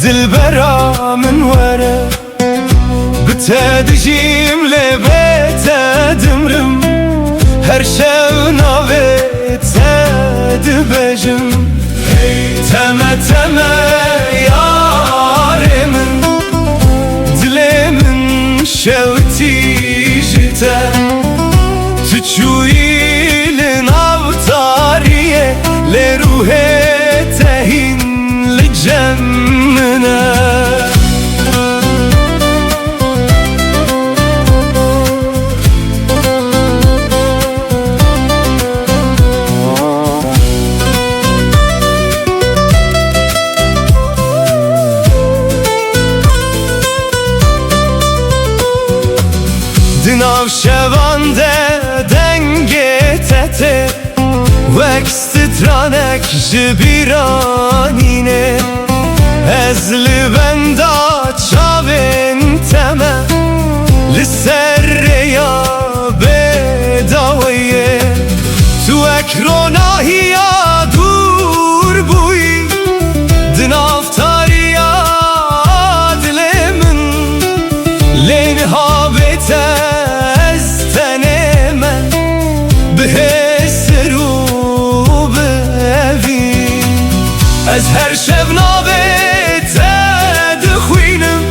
دلبرا من وره بتدجيم لبيت دمرم هر شو ناويت دبجم تمه تمه ياري من دلي من شوتي جتا تشوي لناوتاريه لروحي تهين لجمنا دناو شوانده دنگه تته وکسترانک جبیرانینه از لبندا چاوین تمه لسر یا بداویه تو اکروناهی یا دور بوی دنافتاری یا دل من لین ها بیته از هر شب نابت دخوینم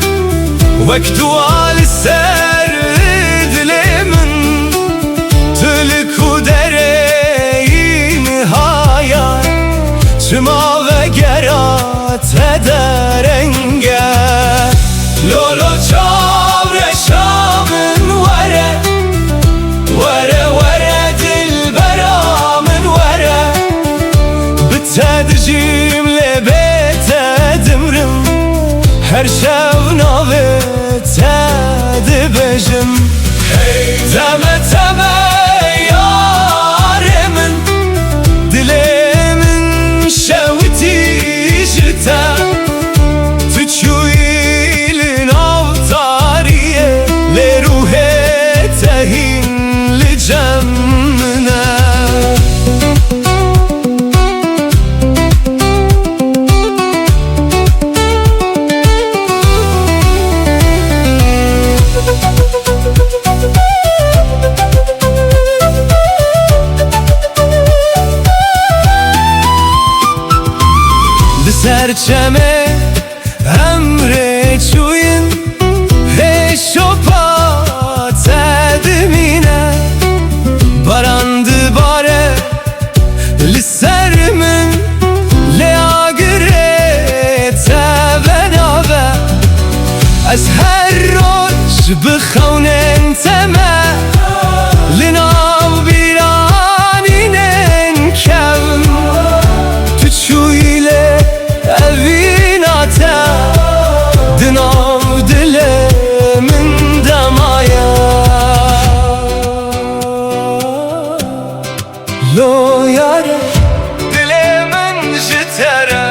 وقتو آل سر دل من تلکو درین هایا چما و گرات درنگه لولو چاور شامن وره وره وره دل برا من وره بتدجیم هر شو ناوت دبجم تمه تمه یار من دلی من شوتی جتا تچوی لناوتاریه لروح تهین لجمنا سرچمه امره چوین هشو پا تدمینه باراند باره لسر من لیاگره تبناوه از هر روش بخونن تمه لناو بیرانینن کم تو چویله اویناتا دناو دل من دمایا لو یاره دل من جتره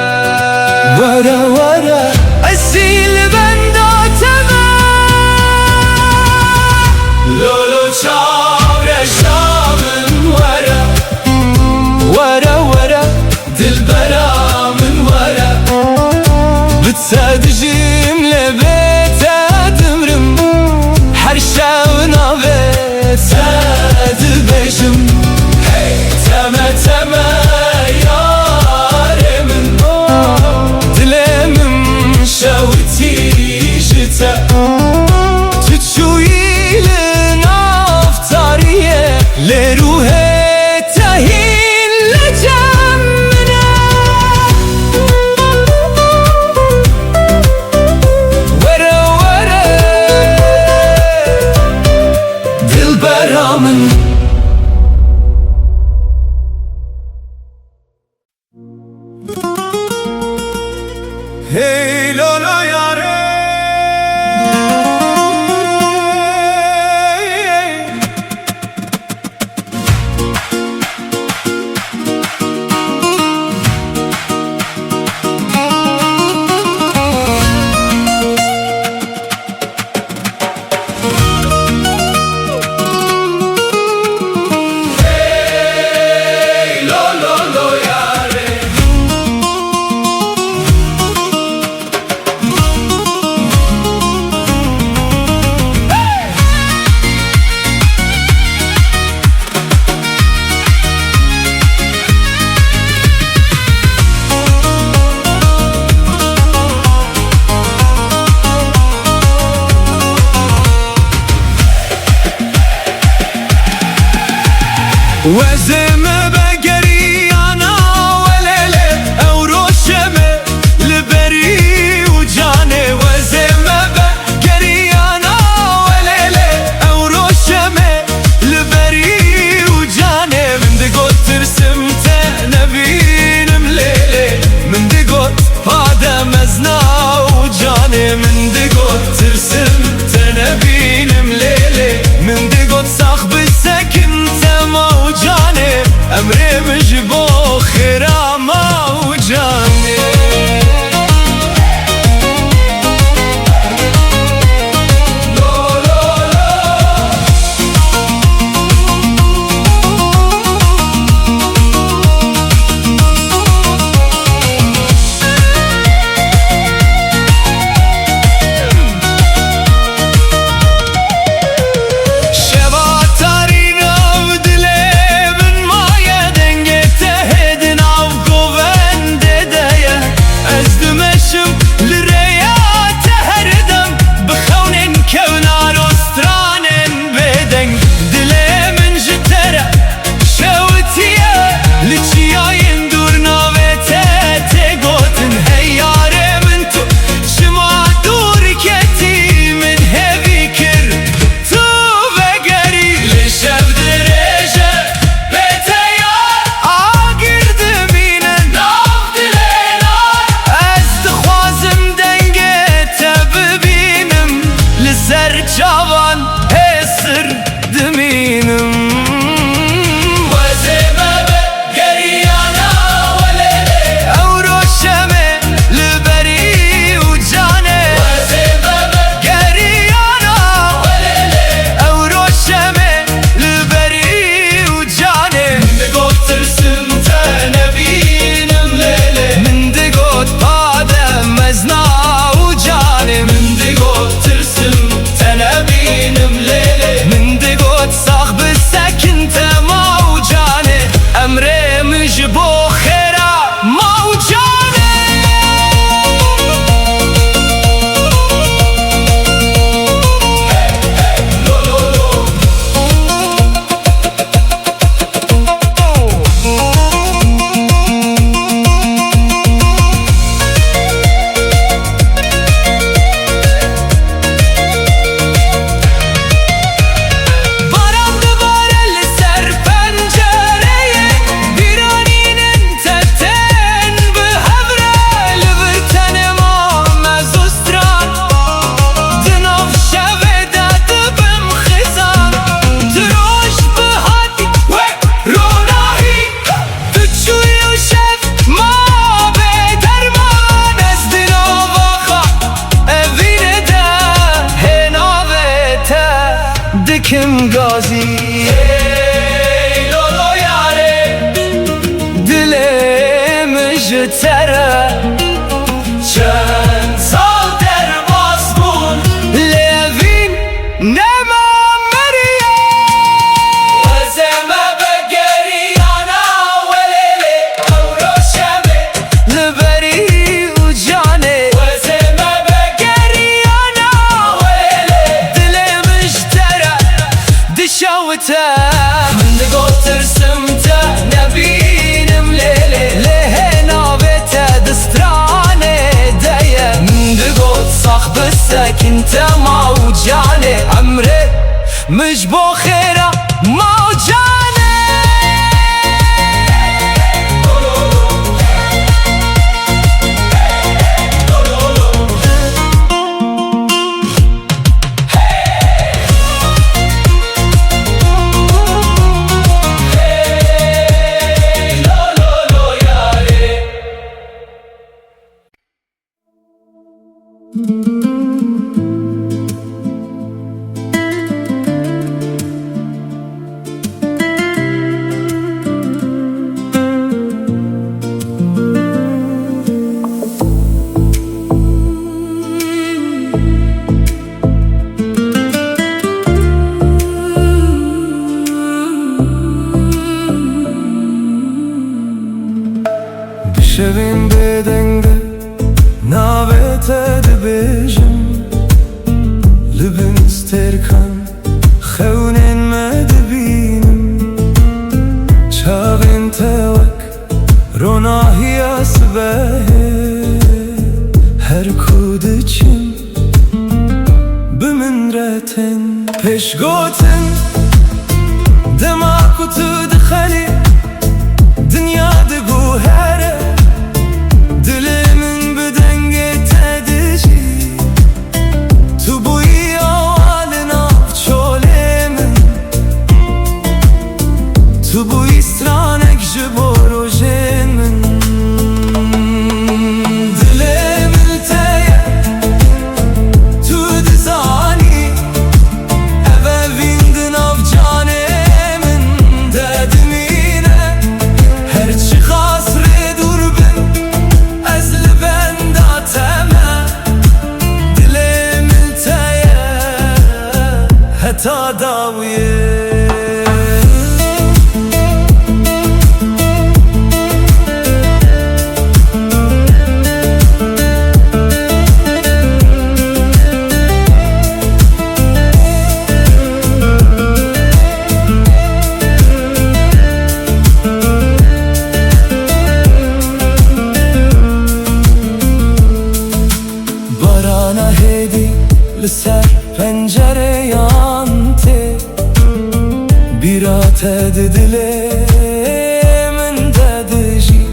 وره وره اصیل بنداتمه لولو چاوره شامن وره وره وره دل برا بتدجيم لبيت دمرم هر شو ناوت دبجم تمه تمه یار من دلی من شوتی جتا تچوی لنافتاریه لروح تهین لجمنا من هی لالا یاره وزمه بگری انا ولله او روشمه لبری و جانه وزمه بگری انا ولله او روشمه لبری و جانه من دقوت ترسم تنبینم لیله من دقوت پادم ازنا و جانه من دقوت ترسم تنبینم لیله من دقوت ساخ بسکن تما و جانه امره مجبو خیرا ما و جانه دکم گازی ای لولو یاره دلم جتره چند سال در ماسمون لوین نما مریه وزمه بگری انا ولیله او روشمه لبری و جانه وزمه بگری انا ولیله دلم جتره دشاوته من دقوت ترسمته نبینم لیله له ناوته دسترانه دایه من دقوت صاخ بسکن تما و جانه امره مجبو خیره ما و جانه شوین بدنگ ناوت دبیجم لسر پنجره یانته بیرات ددله من ددجی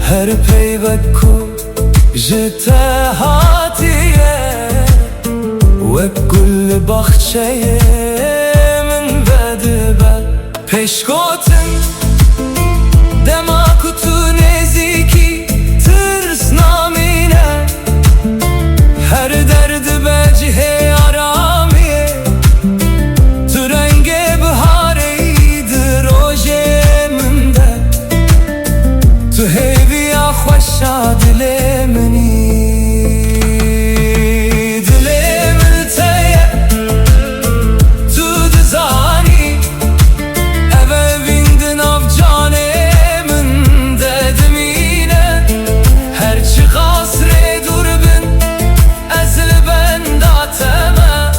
هر پیوت کو جته هاتیه و کل بخچه من بدبل پیشگوتن دما کتو نزیکی ترس نامینه هر درد بجه آرامیه تو رنگ بهاری دروژه من ده تو هیوی خوشا دل منی دل من تیه تو دزانی اوه ویندن آف جان من ددمینه هرچی قصر دور بن از لبن داتمه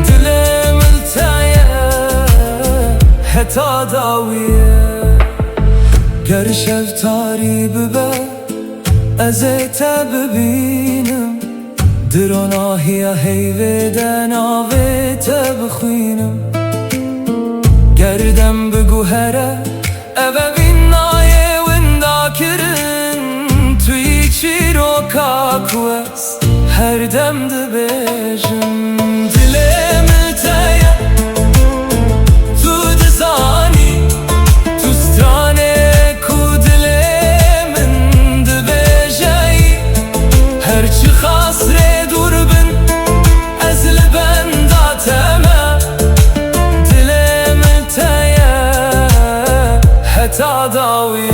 دل من تیه حتا داویه گر شفتاری ببه ازت ببینم دراناهی هیویدن آویت بخوینم گردم بگو هره اوه بینای وندا کرن توی چی رو کاکوست هر دم ده بیجم دلم تیه تو دزانی تو سترانه کو دل من ده بیجی هرچی خاصره دور بن از لبن داتمه دلم تیه حتا داویه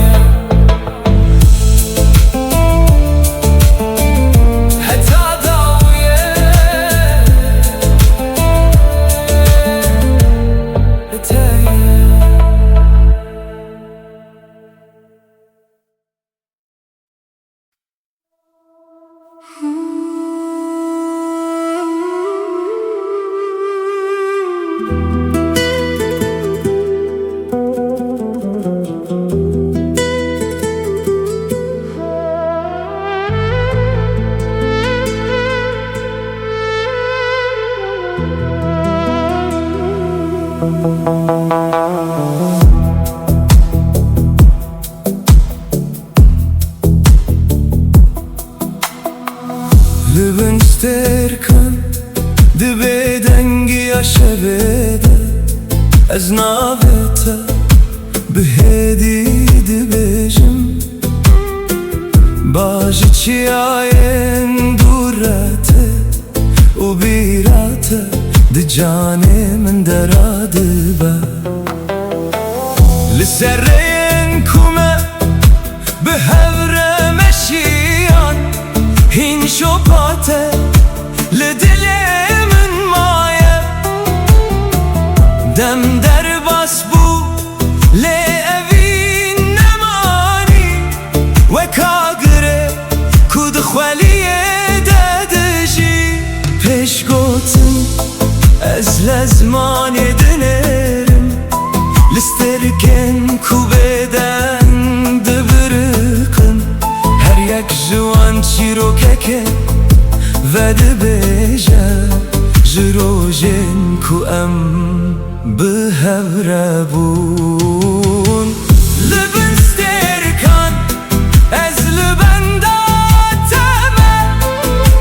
لبن سترکن دبی دنگی شبیده از ناویته به هدیده بیجم باجی چی آین دورته و بیراته ده جان من دراده با لسرین کمه به هور مشیان هین شپاته لدل من مایه دم در باس بو لأوین نمانی و کاغره کود خوالیه دادجی پیش گوتن از لزمان دنرم لسترکن کو بدن دبرکن هر یک جوان چیروکه و دبیجه جروجن کو ام به هوره بون لبن سترکن از لبن داتمه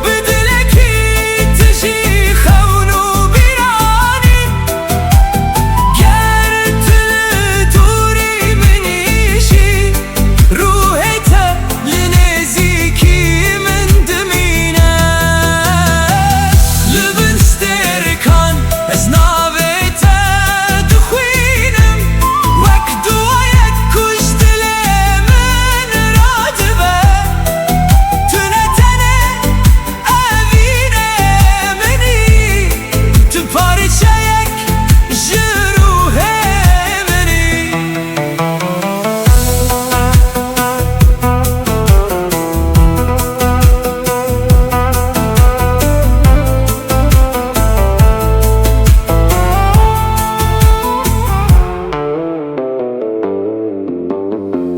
بدلکی تجی خونو بیرانی گر تل دوری منیشی روحیت لنزیکی من دمینه لبن سترکن از ناویت دخوینم وک دوایت کش دل من رادبه تنتنه اوینه منی تو پارچه یک جروه منی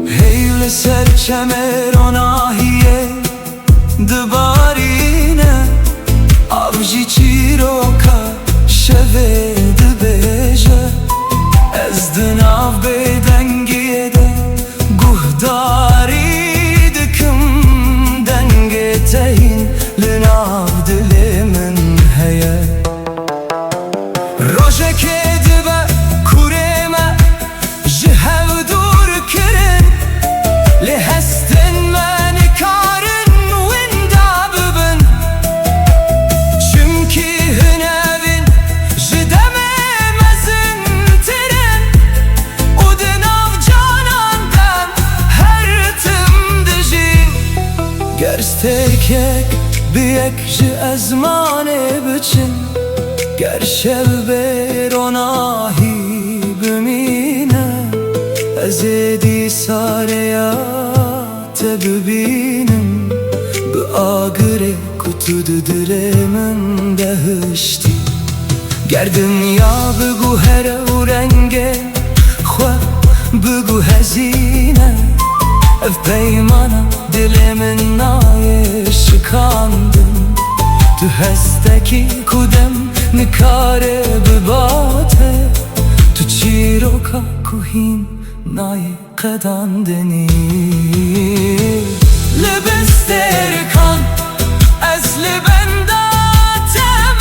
هیل سر چمر و ناهیه دبارینه شوه دبیجه از دناو بدنگیه ده گهداری دکم دنگ تهین لناو دل من هیه روشه که دبه کورمه جهو دور کرن لحستن من کارن وندا ببن چمکی هنوین جدمه مزن ترن و دناو جانان دم هر تم دجین گرستکک بیک جه ازمانه بچن گر شب روناهی بمینه از دی ساریات ببینم به آگره کتو دل من دهشتی گر دنیا بگو هر و رنگه خواه بگو هزینه اف پیمانا دل من نای شکاندم تو هستکی کدم نکاره بباته تو چیروکا کوهین نای قداندنی لبستر کن از لبنداتم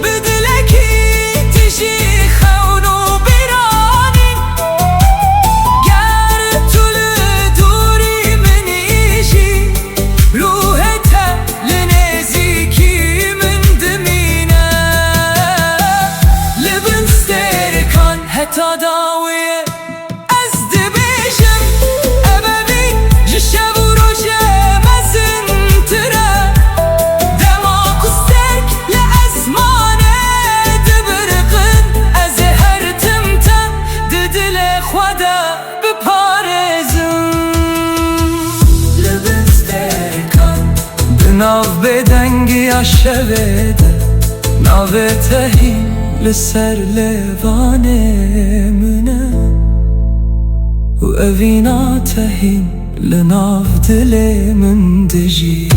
بدلکی تشی خونو بیرانی گر طول دوری منیشی روحت لنزیکی من دمینه لبستر کن حتی داویه ناو بدنگی شوه ده ناو تهی لسر لوانه منه و اوینا تهین لناو دل من دجی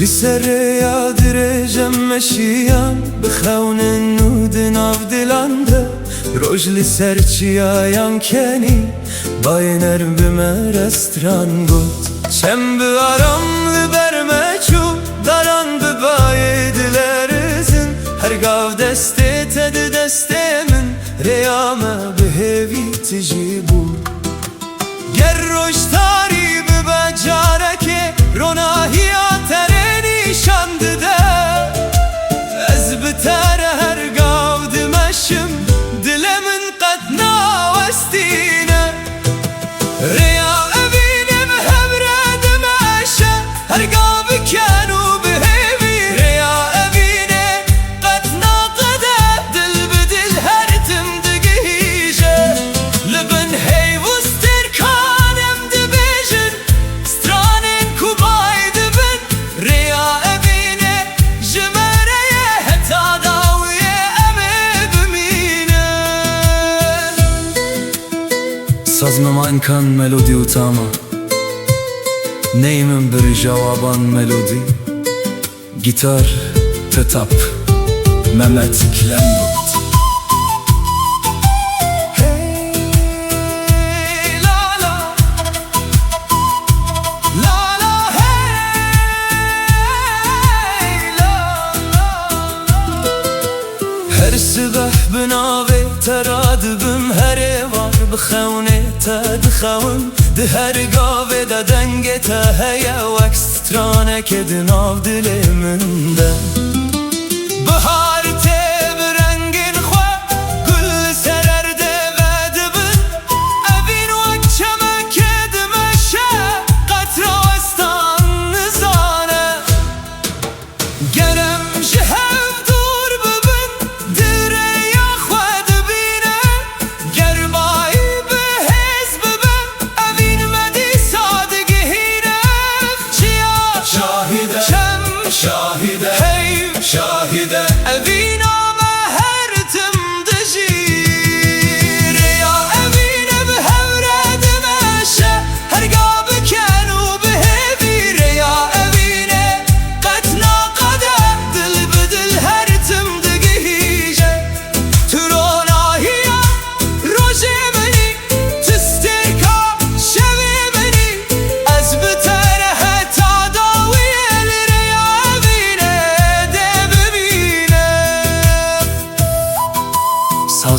لسر یادر جمشیان بخون نود ناف دلانده روش لسر چیایان کنی باینر بمه رستران گود چم بیارم لبرمه چو داران ببای دلرزن هر گاو دسته تد دسته من ریامه به هیوی تجی بود گر روش تاری ببجارکه روناهی شانده از بتر هر گاو دمشم دل من قد ناوستینه ریا ابینم هبره دمشه هر گاو کنو بهیوی ریا ابینه قد ناقده دل بدل هر تم دگیشه لبن هیوستر کانم دبیجن سترانین کوبای دبن ریا سازم من کن ملودی و تاما نیمم بری جوابان ملودی گیتار تتاپ ممت کلم بود هر سبح بناوی تراد بم هر وار بخونه تدخون ده هر گاوه ده دنگ تهیه وکسترانه که دناو دل من ده بهار تبر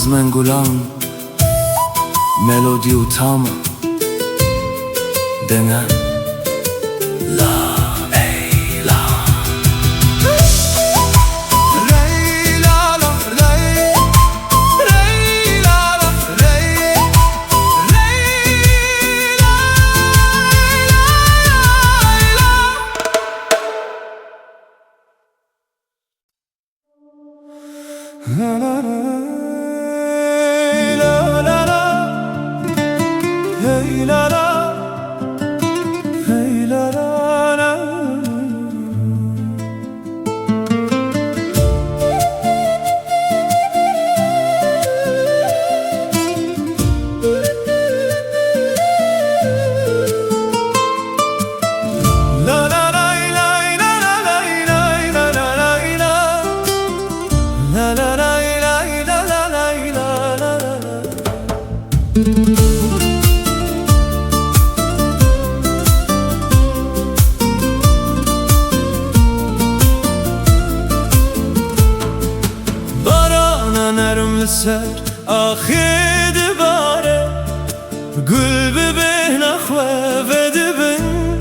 Sazmen gulan melodi utama denen سر آخی دباره گل ببین اخوه و دبن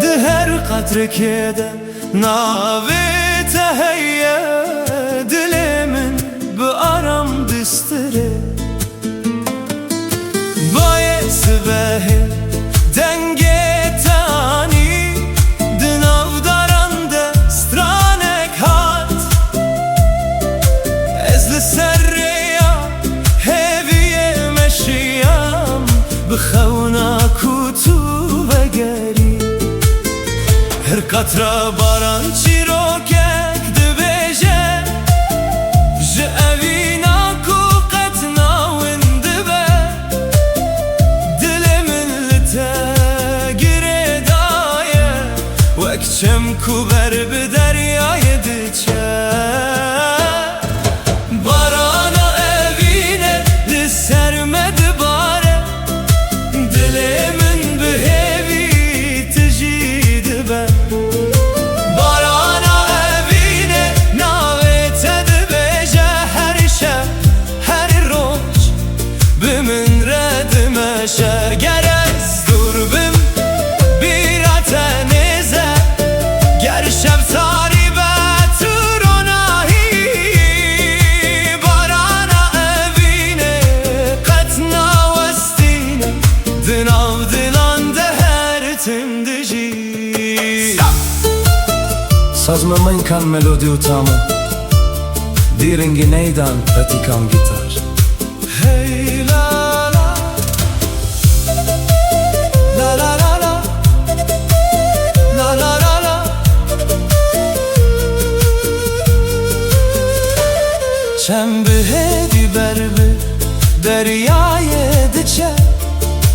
ده هر قطره که ده ناوی تهیه دل من به آرام دستره باید سبه دنگ تانی دناو دارنده سترانک هات از لسریا هیوی مشیم بخونا کتو بگری هر قطره باران چی رو کک دبیجه جه اوینا کو قطنا وندبه دل من لتگره دایه وکچم کو بر به دریای دچه بارانا اوینه لسرمد باره دل من به هیوی تجید به بارانا اوینه ناوی تدبیجه هر شب هر روز به من ردمشه گر از دور بم بیرات نیزه گر شب تاری به تو رو نهی بارانا اوینه قطنا وستینه دناو دلان ده هر تندجی Sazmen من kan melodi utama Diringi neydan pratikam gitar Hey la la La la la la La la la la Çembe hedi berbe deryای دچه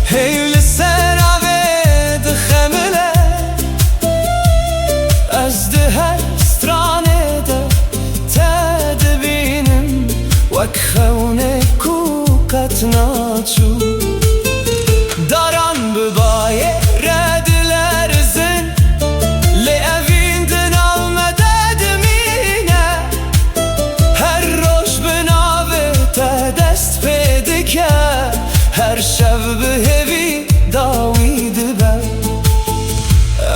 هیل سراوه دخمله از ده هر سترانه ده تدبینم وک خونه کو قطناچو داران ببایه ردلر زن لی اوین دناو مدد مینه هر روش بناوه تا دست پیده که هر شب به هوی داوید بر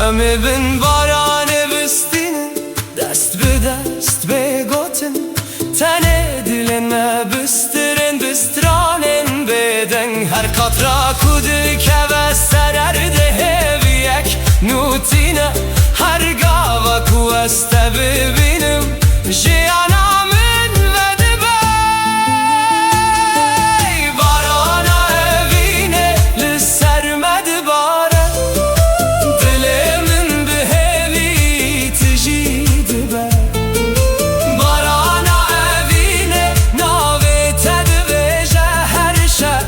امی بن بارانه بستینن دست به دست بگوتن تنه دلن ما بسترن بسترانن بدن هر قطرا کود که و سرر ده هویک نوتینه هر گاوا کو است ببینم جیانا من و دبی بارانا اوینه لسرمد باره دل من به هوی تجید بر بارانا اوینه ناوی تدبیجه هر شب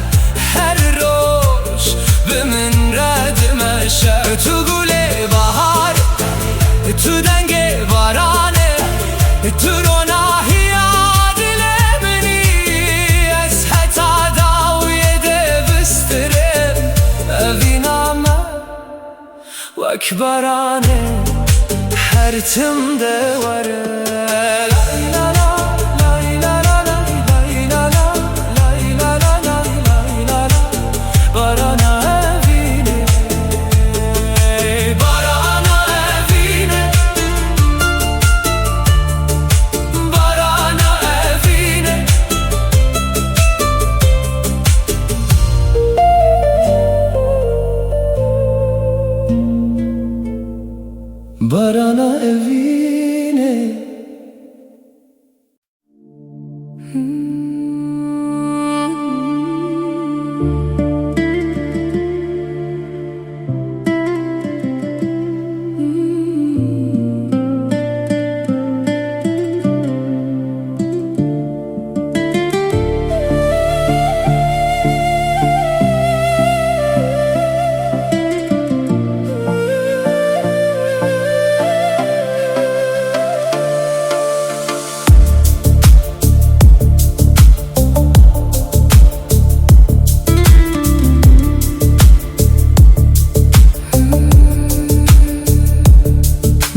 هر روش به من ردمشه تو گل بهار تو دنگ بارانه تو رو ناهی دل منی از حتا داوی ده بسترم اوینامه وک بارانه هر تم ده وره لا لا لا لا لا لا barana evine.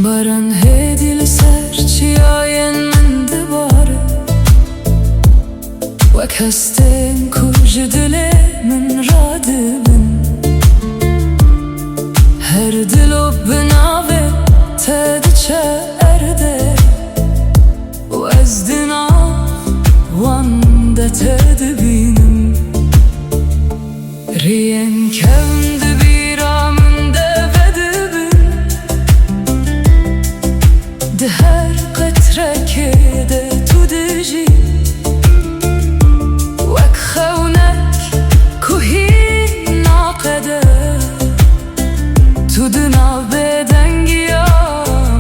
Baran hedil serçiayen min dibare Wek hestin ku ji dilê min radibin Her dilo bi navê te diçe erde û ez di nav wan de te dibînim Riyên kevn di bîra min de vedibin Di her qetrekê de tu dijî Wek xewnek ku hîn naqede Tu di nav bêdengiya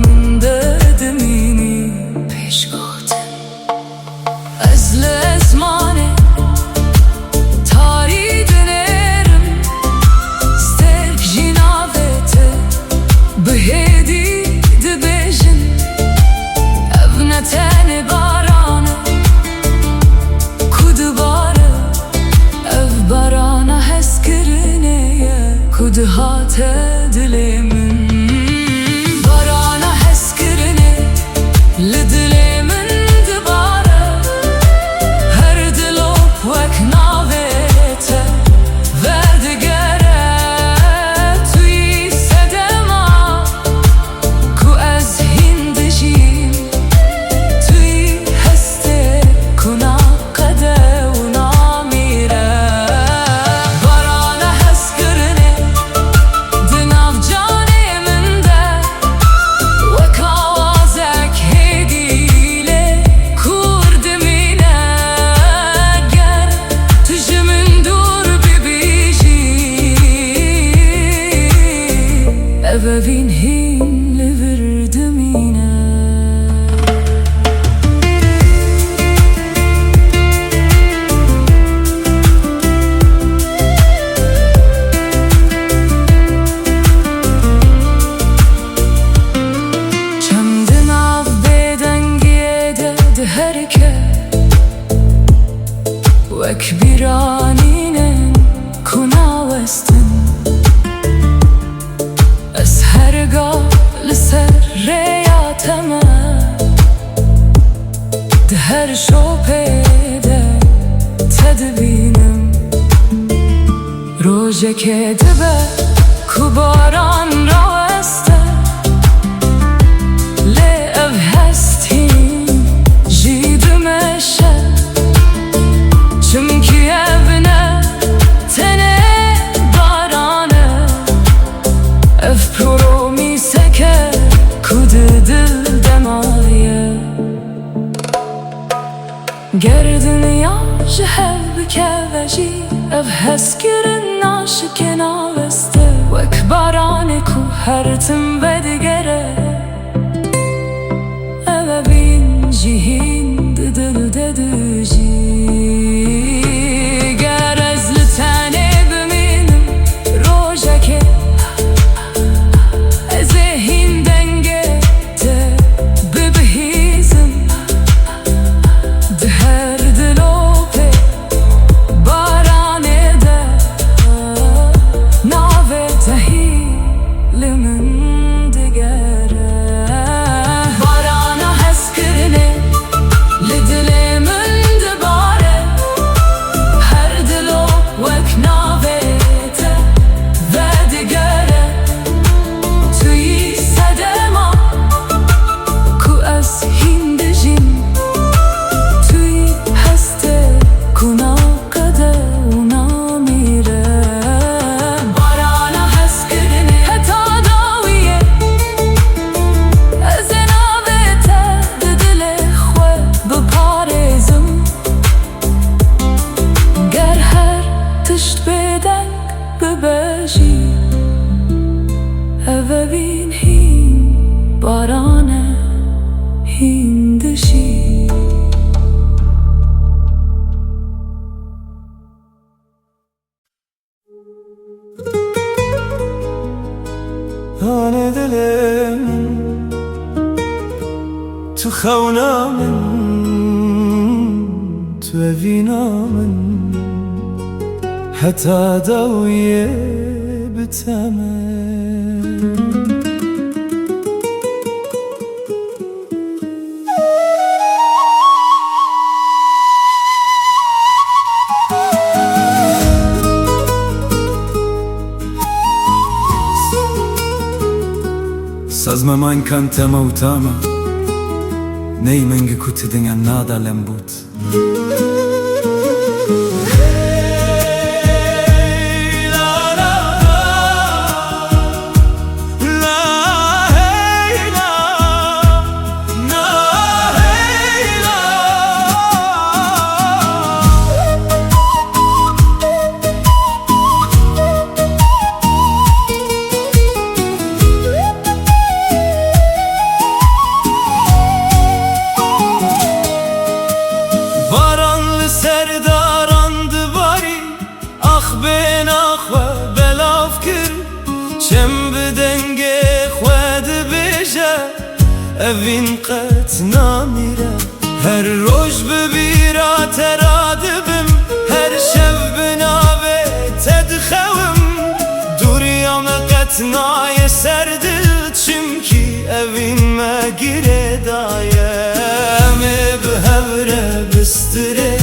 min de dimînî Pêşgotin ez li ezmanê tarî dinêrim Stêrk jî navê te bi hêdî dibêjin Ev ne tenê baran e ku dibare Ev barana hezkirinê ye ku dihate dilê min Barana hezkirinê li dilê min dibare Her dilop wek navê te verdigere Tu yî sedema ku ez hîn dijîm Tu yî hestê ku naqede û namîre Barana hezkirinê di nav canê min de Wek awazek hêdî lê kur dimîne Ger tu ji min dûr bibîjî Ev evîn hîn li vir dimîne Çem di nav bêdengiyê de di herike Wek bîranînin ku nawestin Ez hergah li ser rêya te me Di her şopê de te dibînim Rojekê dibe ku baran raweste Lê ev hestîn jî dimeşe Çimkî ev ne tenê baran e Ev promîseke ku di dil de maye Ger dinya ji hev bikeve jî Ev hezkirin naşikê naweste Wek baranê ku her tim vedigere Ev evîn jî hîn di dil de dijî Ger ez li tenê bimînim rojekê Ez ê hîn dengê te bibihîzim Di her dilopê baranê de Navê te hî li min digere هانه دلم تو خونا من تو اوینا من حتی داویه بتمه Sazma man kan tema utama Nei menge kuti dinga nada lembut چم بدنگه خود بشه اوین قط نمیره هر روز ببیرا ترادبم هر شب بنابه تدخوم دوریام قط نای سردل چمکی اوین مگیره دایه امه بهوره بستره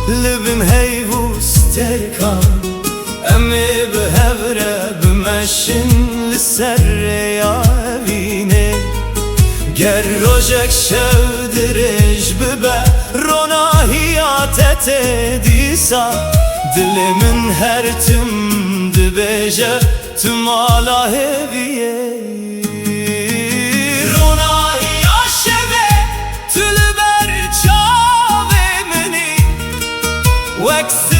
لبم هیوز ترکان امه بهوره بمشن لسر یا اوینه گر روژک شو درج ببه روناهیاتت دیسا دل من هر تم دبیجه تو مالا هویه روناهیا شبه تو لبر چاوه منی وکس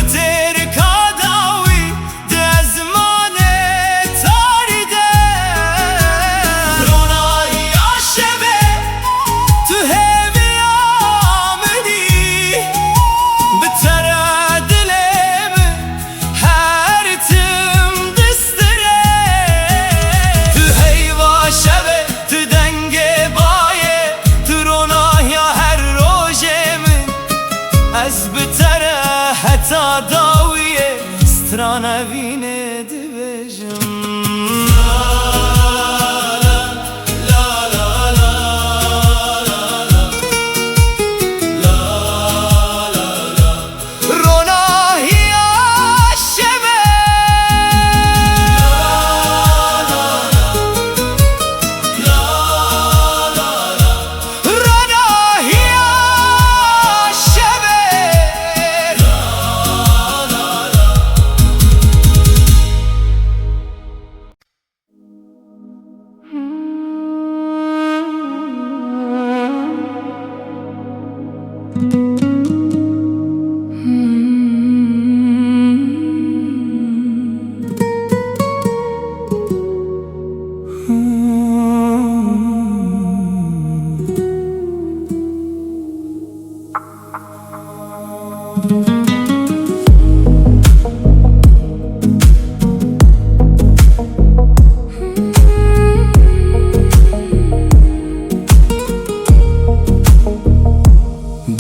از بتره حتی داویه سترانه وینه دبیجم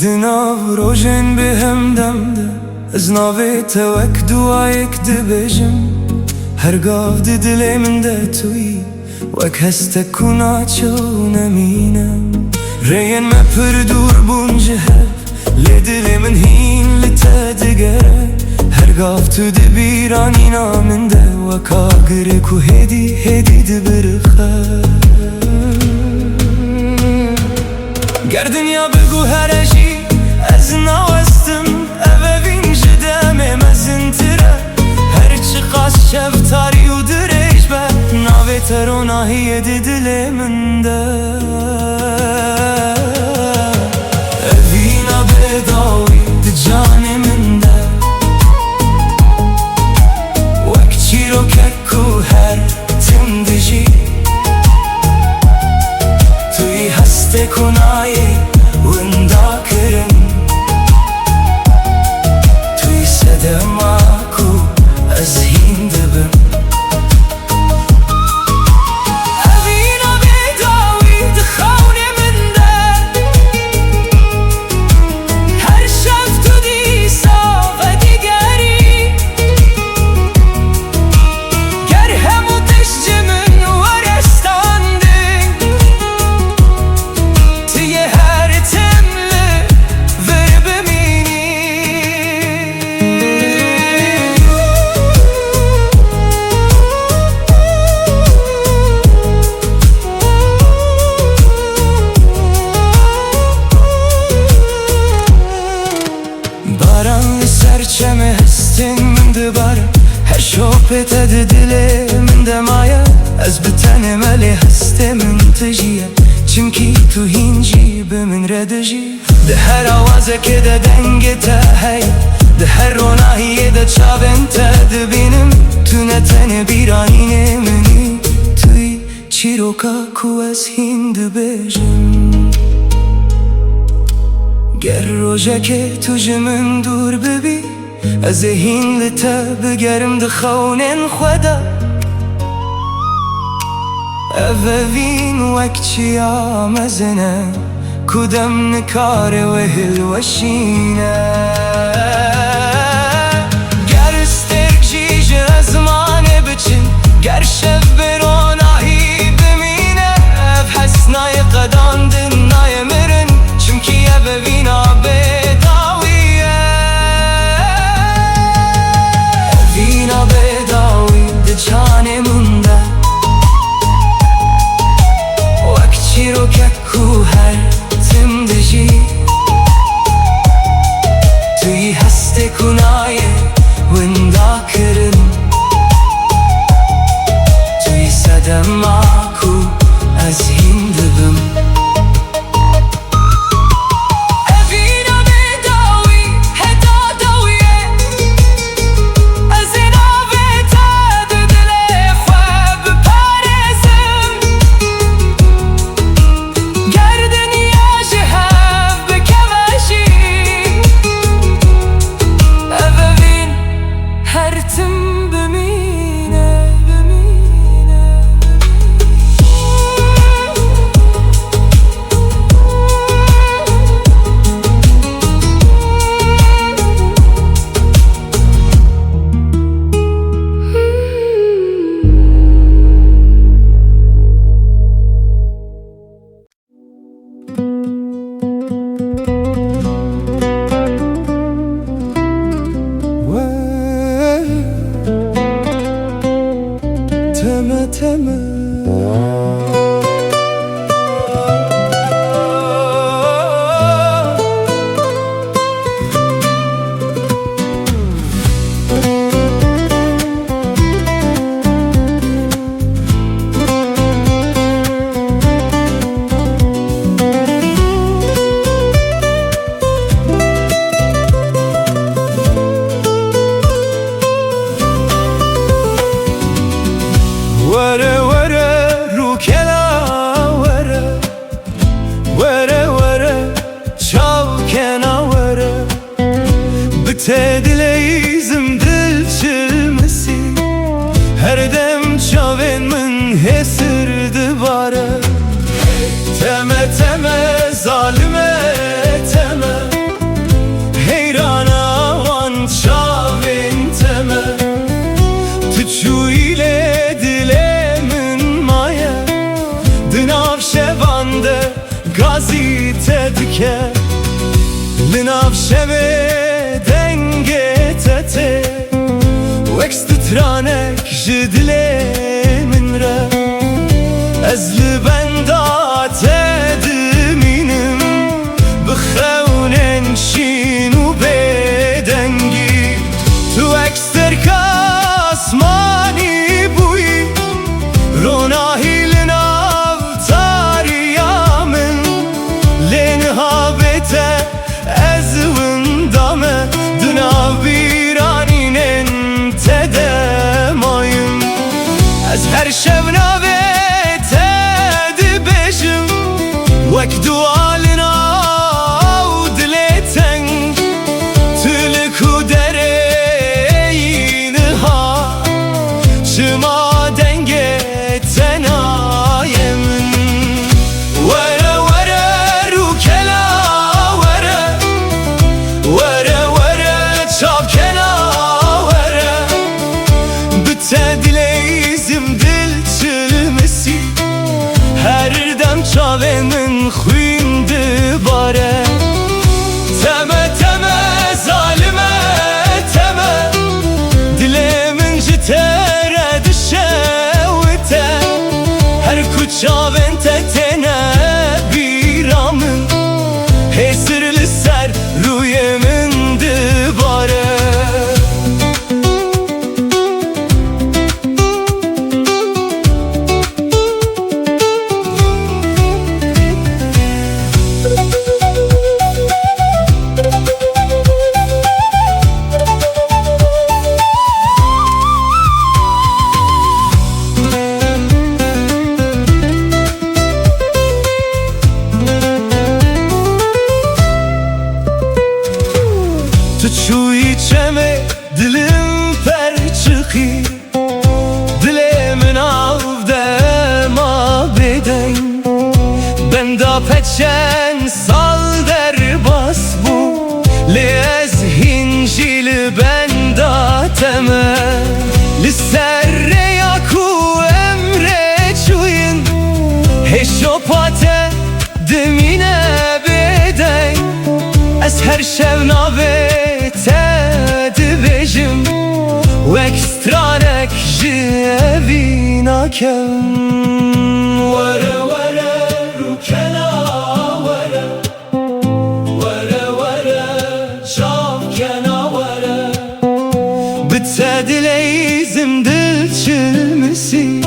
دناو روژن به هم دمده از ناوی توک دوایک دبیجم هرگاه دل من ده توی وک هسته کنا چو نمینم رین ما پر دور بونجه لدل من هین لتدگره هرگاه تو دبیرانی نامن ده وکا گره کو هدی دبرخه گر دنیا بگو هرشی از نوستم اوین جدمه مزنتره هرچی قاس شفتاری و درش به ناوی تروناهی دل من ده اوینا بداوی جان من ده وک چی رو ککو هر تم دجی توی هسته کنایی وندا کرم توی صدم آکو از هین دبم تو هینجی بمن ردجی ده هر آوازه که ده دنگته هی ده هر روناهیه ده چاونته ده بینم تو نتن بیرانینه منی توی چیروکا کو از هند بجم گر روژه که تو جمن دور ببی از هین لتا بگرم ده خونن خدا اوین وک چیا مزنه کدام نکاره و هل وشینه گر استرک جیج ازمانه بچن گر شب بروناهی بمینه اف حسنای قدان دنای مرن چمکی اوینا بداویه اوینا بداوی ده چانه منده وک چی رو که کو هر تم دجی توی هست کنای وندا کرن توی صدم آکو از هند بم تدليزم دل چلمسی هر دم چاوین من هسر دباره تمه تمه ظالمه تمه حیرانا وان چاوین تمه تو چویله دل من مایه دناف شوانده گازی تدکه لناف شوه وكسترانك جدلي من را أزل بندات دمينم بخونن شينو بدنجي تو اكستر كاسماني بوي روناهي لناو تاريا من لنها بيته أزون دامه دنابي از هر شب نویت دبشم وک دوالنا و دلتن تلکو درینها شما دنگتن آیم وره وره رو کلا وره وره وره چاب کلا وره بتدليزم دل چلمسی هر دم چاوه من خوین دباره تمه تمه ظالمه تمه دل من جتره دشوته هر کچاوین تتنه بیرامن حسر لسر روی من دباره شن سال در بس بو لیز هنجیل بنداتمه لسر یاکو امره چوین هشو پاته دمینه بدن از هر شب ناویته دبیجم و اکسترانک جوینا کم وره وره رو کنا وره وره وره شاف کنا وره بتدلیزم دل چلمسی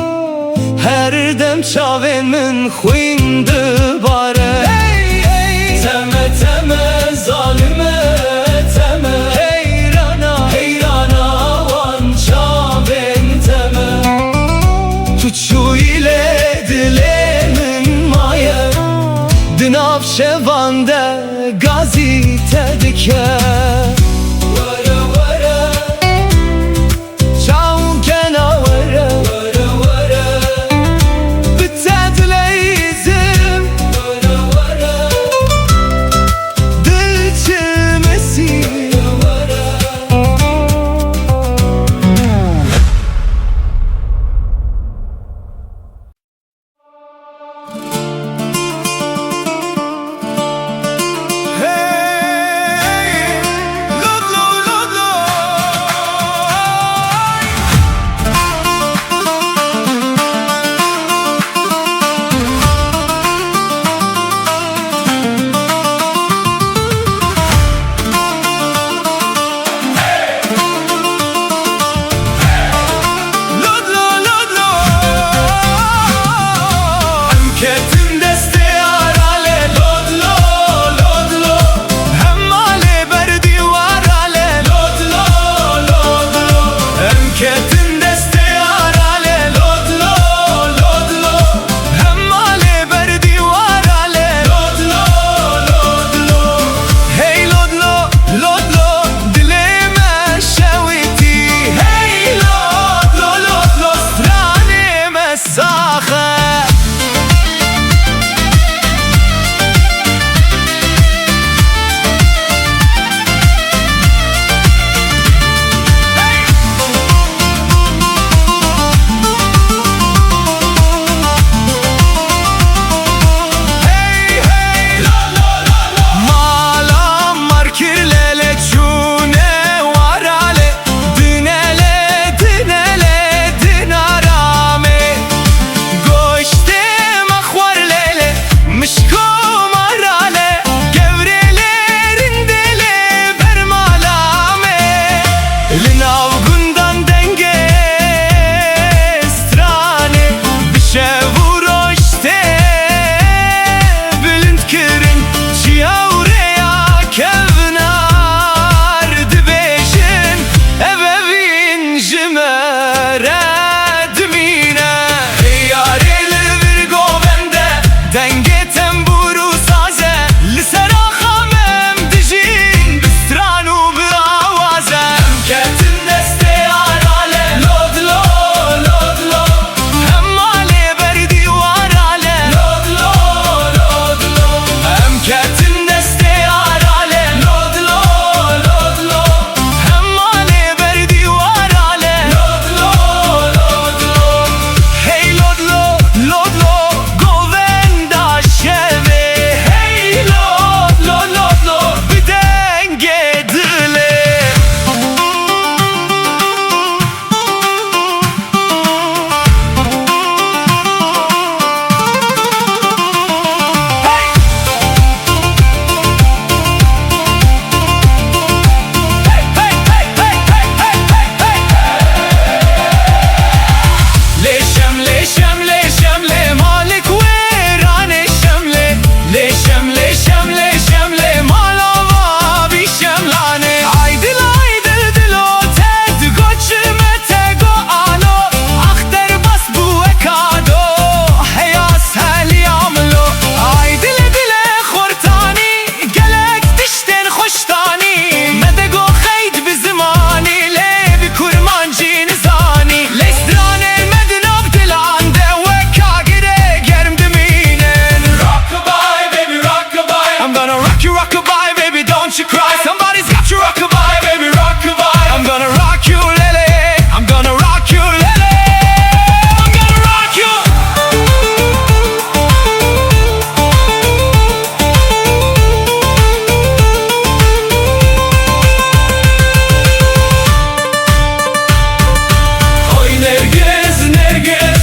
هر دم چاوین من خوین دباره تمه تمه ظالمه تمه حیرانا حیرانا وان چاوین تمه تو چویله دله من مایه دناف شوانده گازی تدکه rockabye, baby, don't you cry. Somebody's got your rockabye, baby, rockabye. I'm gonna rock you, Lily. I'm gonna rock you, Lily. I'm gonna rock you. Oy Nergiz, Nergiz,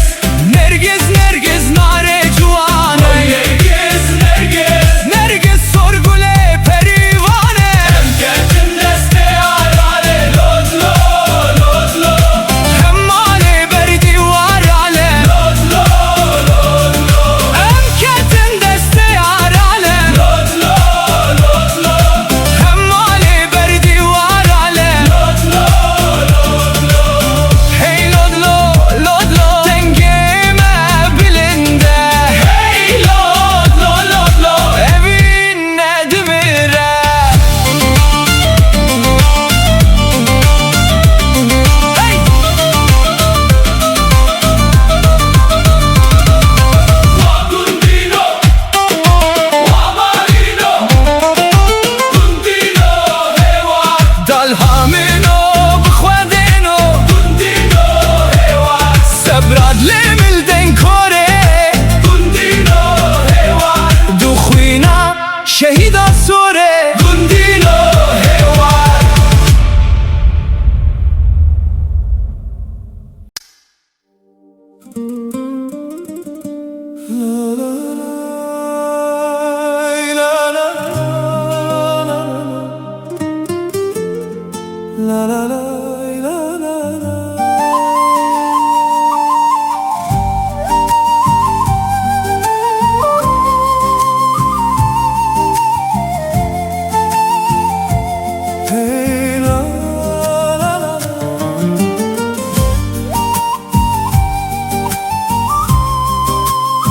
Nergiz, Nergiz, nare juan. Oy Nergiz, Nergiz, Nergiz, sorgule perivane. Emketim deste arale, lodlo, lodlo. Hemmale berdi varale, lodlo, lodlo. Emketim deste arale, lodlo, lodlo. Hemmale berdi varale, lodlo, lodlo. Hey lodlo, lodlo, dengeme bilinde. Hey lodlo, lodlo, evine dimire. Hey! Wa gundino, wa marino, gundino hewa. Dalhamino bkhwadino, gundino hewa. Sabrad lemil den kore, gundino hewa. Dukhwina shehida sore, gundino hewa. La la la la la la. Hey la la la. La la la la la.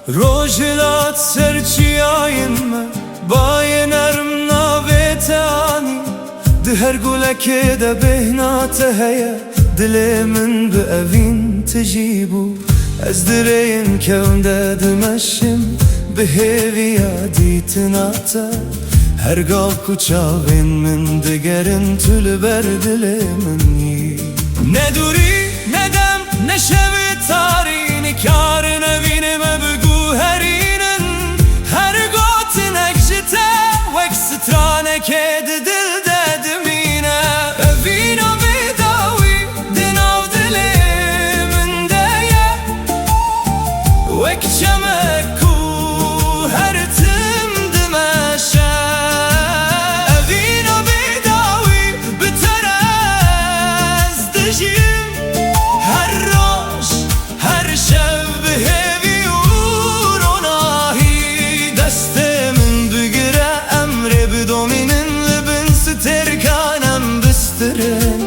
Rojilat serçiyayin me baye nerm navetani. Diher guleke de behnate heye dile min bi evin tjibu. Ez direyin kevnde dimeşim bi heviya ditinata. Her gal ku çavin min digerin tülber dile min yi. Ne duri ne dem ne şevi tarini kârin evinime bgu herinin. Her gotin ekjite vek strane kedi dil dedimine. Evina bidawi dinav dilimin deye. Vek çemek ku her tim dimeşe. Evina bidawi biterez dijim. Her roş her şev bihevi uronahi. Destemin bigire emre bidominin libin sterkanem bistirin.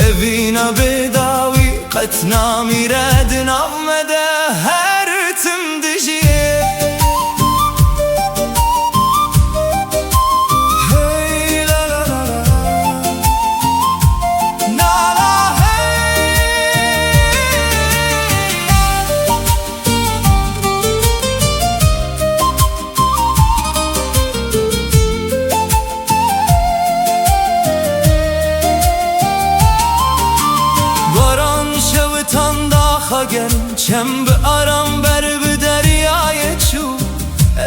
Evina bidawi qetna miredin avmede her tim dijiye. Hey la la la la. Na la hey. Baran şevitan daha gelin çem bi aram ber bi deryaya çu.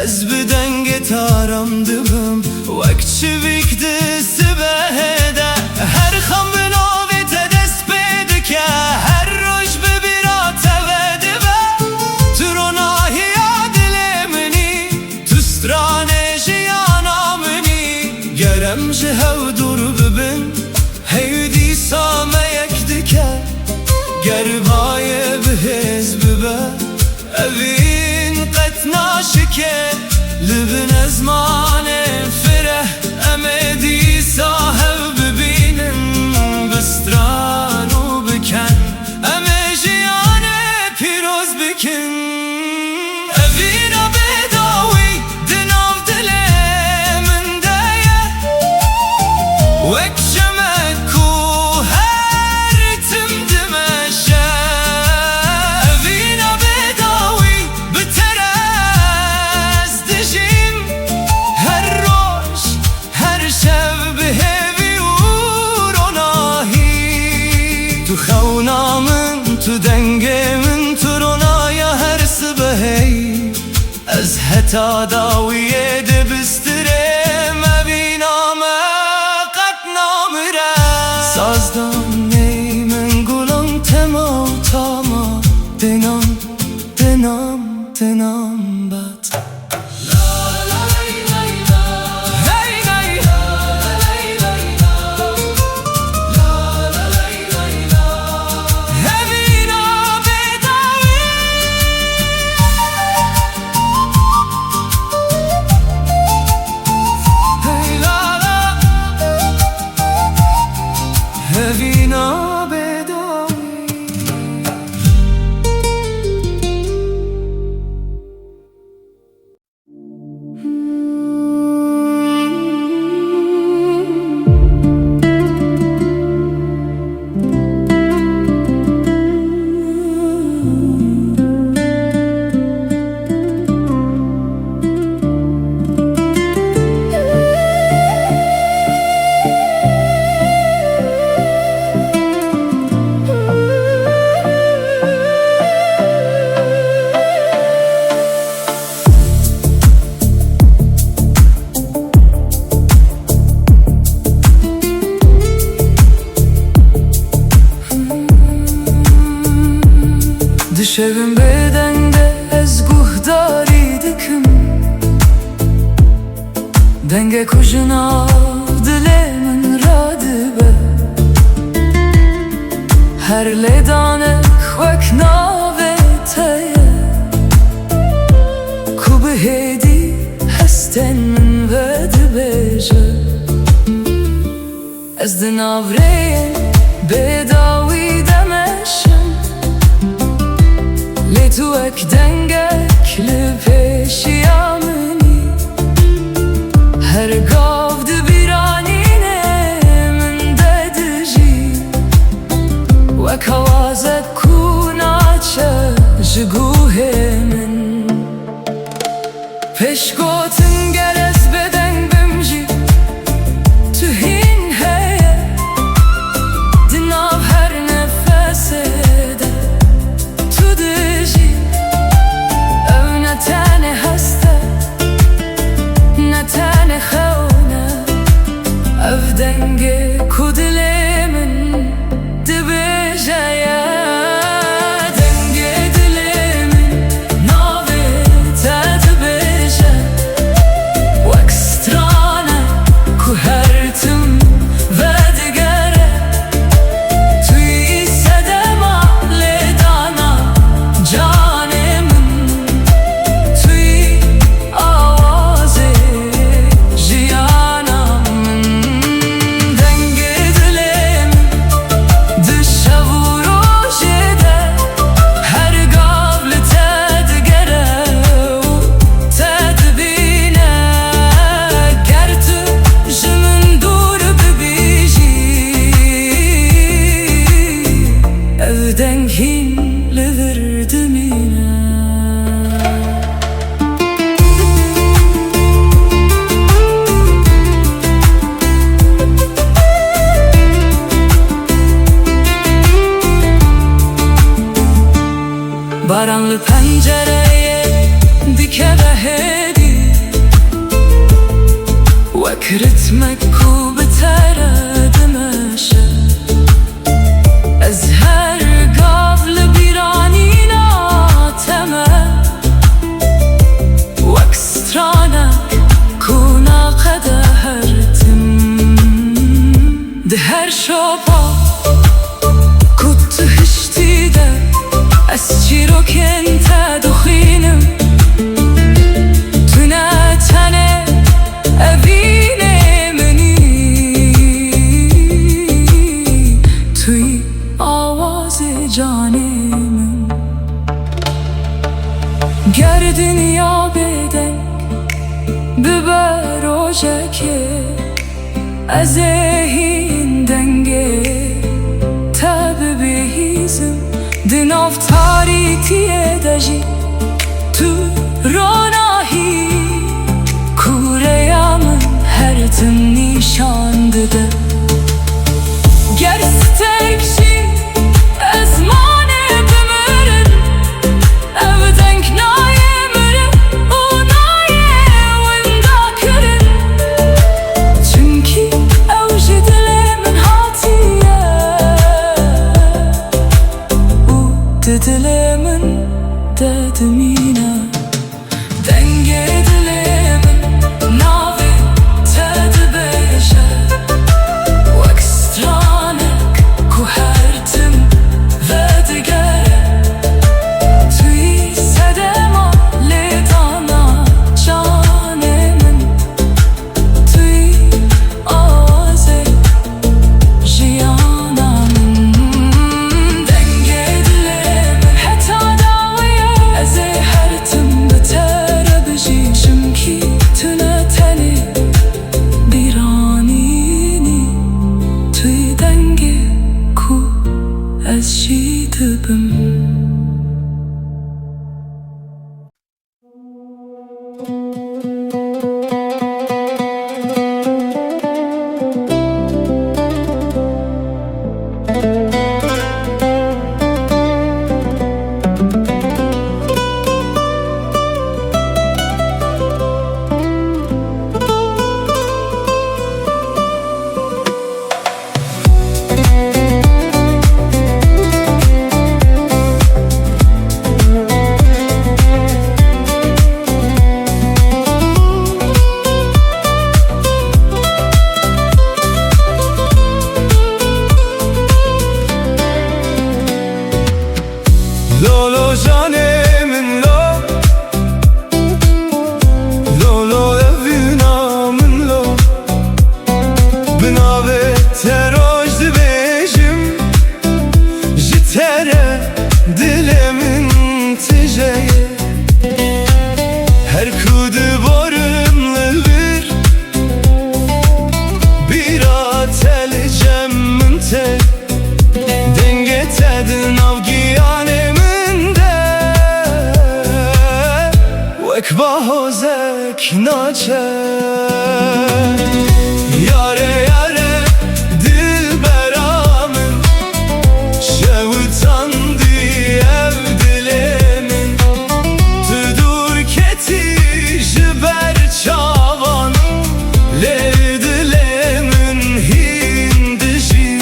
Ez bi denge taram dibim vek çivik disi behede. Her xam bi navete dest bedike her roj bi birate vedive. Turonahiya dilemini tustrane jiyana mini. Gerem ji hev dur bibin hey dîsa me yek dike. Gerbaye bihez bibe evin qet naşike. Libin ezmane fireh emedi sahev bibinin. Bistran u biken eme jiyane piroz bikin. Evina bedawi dinav dilemin deye. Vek şemek ku her tim dimeşe. حتا داویه دبستره مبینامه قد نامره سازدان نی من گلم تما و تاما دنام دنام دنام بد هوینا بداوی Düşevim bedende ez guhdari dikim Denge kujuna dilemin radibe Her ledane khwek nave teye Kube hedi hesten min vedibeje Ez din avreye bedawi demeşim تو اک دنگک لپیشیا منی هر گاو دبیرانینه من ددجی وک آوازک کوناچه جگوه من پشگوتن گرز بدنگ بمجی تو هین هیه دناب هر نفسه ده تو دجی تاني هسته نتاني خونه افدنگه کدلی من دبیجه یا دنگه دلی من ناوی تا دبیجه وکسترانه که هرتم و دگره توی صدما لیدانا جانه Baranlı pencereye dikeve hedi Vek ritmek ku betere demeşe Ez her gavlı biranina teme Vek stranek kuna qede hertim De her şopa kuttu hişti de از چی رو کنت دخینم تو نتنه اوینه منی توی آواز جانه من گر دنیا بدنگ ببر روژکه از این دنگه تب بهیزم دناف تاریکیه دجی تو روناهی کوره من هر تم نیشان دده گر سترکشی ازمانه بمرن او دنگ نایه مرن او نای وک باهوزک ناچه یاره یاره دل برامن شوتاندی ev dilimin Tu dur keti jiber çavan le dilimin hindişi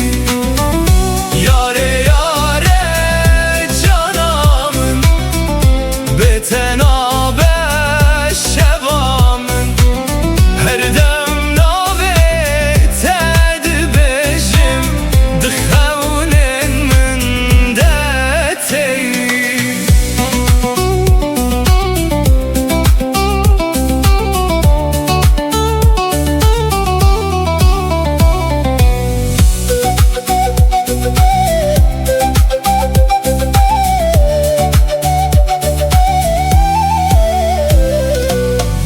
yare yare canamın betenabe şevamın her dem nave tedbejim dıxevnin min detey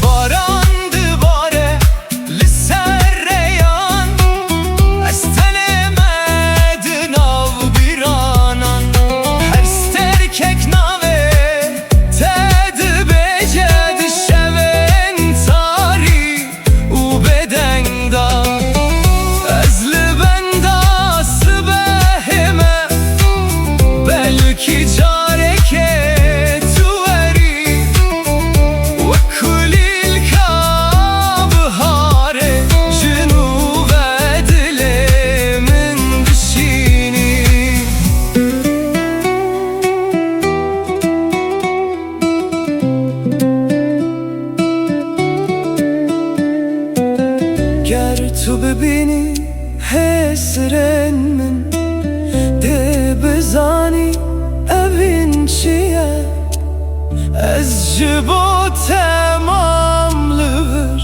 Barandı bare li serreyan estelemedin av biranan her sterkek nave tedbeced şeven tari u bedenda ezli benda sıbehime belki careke tuveri وكل الكعب هاره جنوب دل من بشینی گر تو ببینی حسرن من ده بزانی اوین چیه از جبو tamamlıdır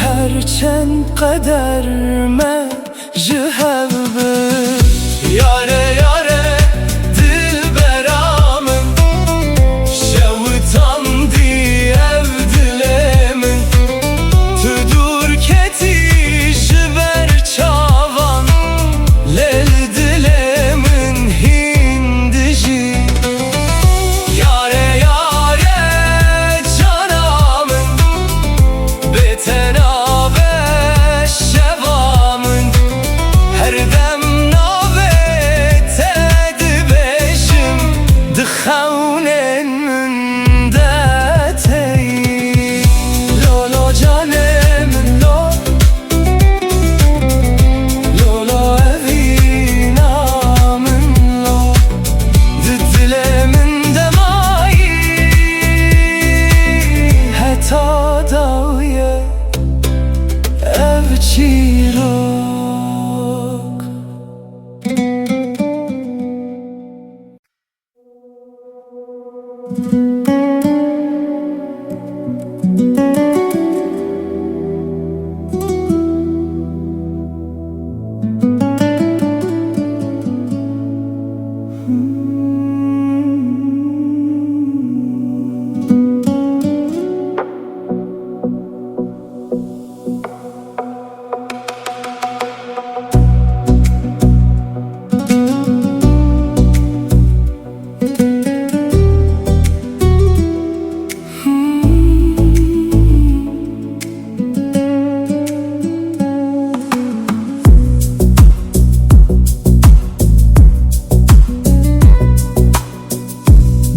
Herçend kader me jihevbir Yare yare dil beramın Şevtandi ev dilimin Tüdur keti jiber çavan Lel dilimin hindişi Yare yare canamın betenabe şevamın her dem nave tedbeşim dıxevnin min detey Lolo canımın lo Lolo evinamın lo Dilimin demayi heta dawiye ev çirok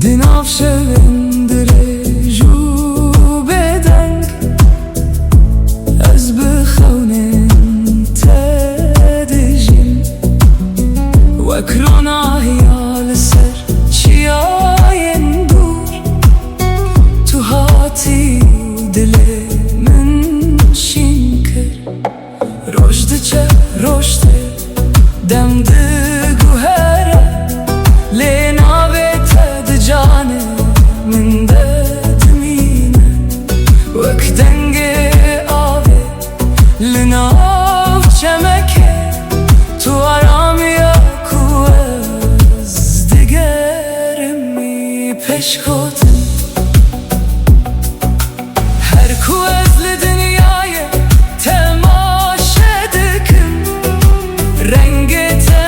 Dinav şevindire ju bedeng Ez bixewnin tedijim Wek ronahiya li ser çiyayên dûr Tu hatî dilê min şîn kir Roj diçe roj tê dem diguhere lê navê te di canê min de dimîne Wek dengê avê li nav çemekê Tu aramiya ku ez digerîmî peşkotin Her ku ez li dinyayê temaşe dikim Rengê te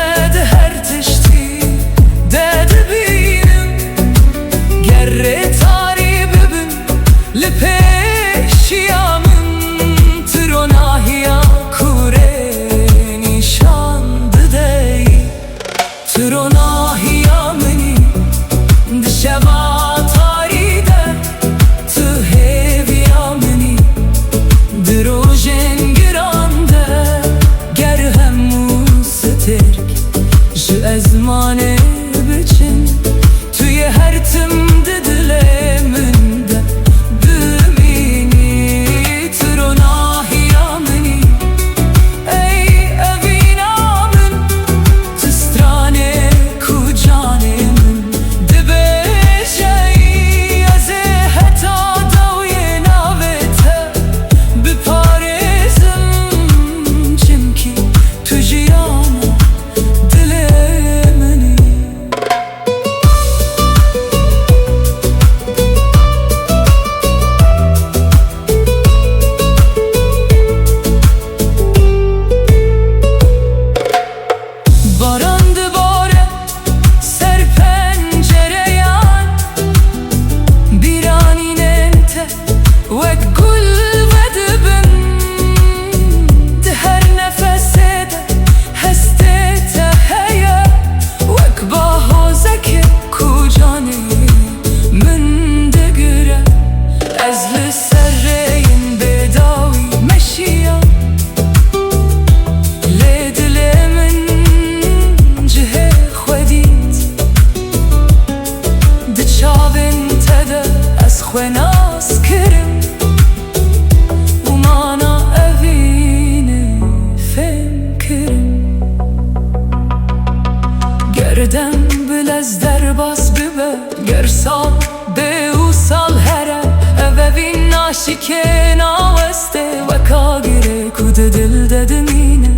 ناشی که ناوسته وکا گیره کود دل ددمینه